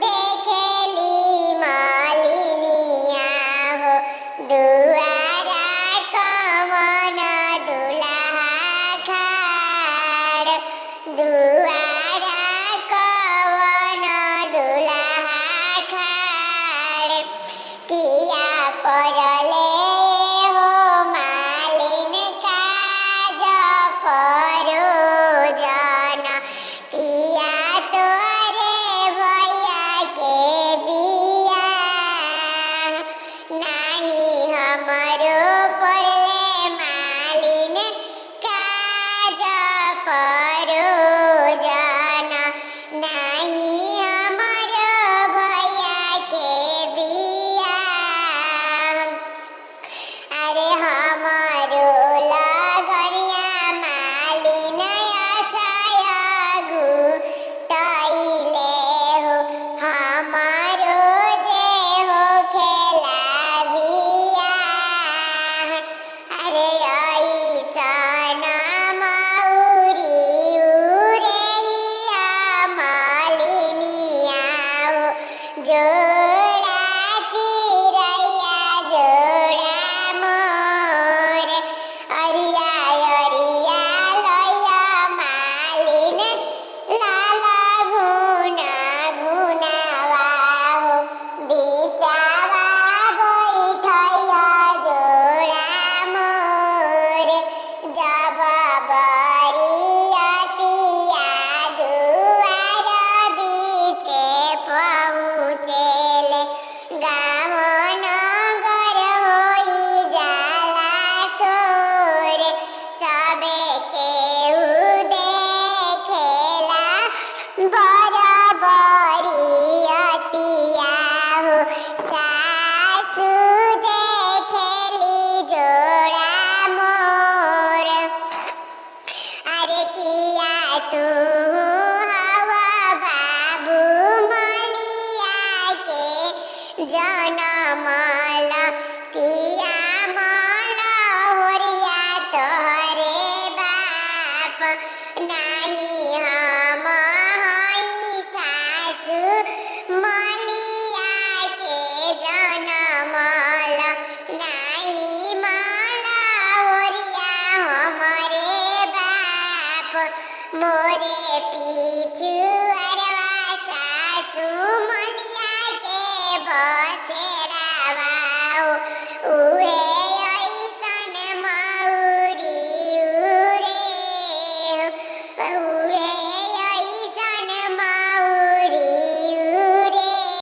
দেখেলি মলিনিয়া হো দুয়ারা common দুলাহা খাড় দুয়ারা common দুলাহা খাড় কিয়া পরলে হো মালিন কাজ পরোজন কিয়া তোরে ভैया के बिया नाही हमरो पड़ले मालिन काज परोजन नाही हमरो भैया के बिया अरे हमारो लगनिया मालिन आसायगु तैले हो हमारो जे हो खेला बिया अरे ऐसन मौरी उड़ेहिया मालिनिया हो जोड़ा चिरैया जोड़ा मोर अरिया अरिया लैया मालिन लाला घुना घुनावा हो बिचावा बैठैया जोड़ा मोर जब बरियातिया दुआर बीचे पहुँचेले गाम नगर होई जाला सोर सबे केहू देखेला बरियातिया हो सासु देखेली जोड़ा मोर अरे किया तू हवा बाबू मलिया के जनमल किया मल होरिया तोहरे बाप नाही हम हई सासु मलिया के जनमल नाही मल होरिया हमरे बाप मोरी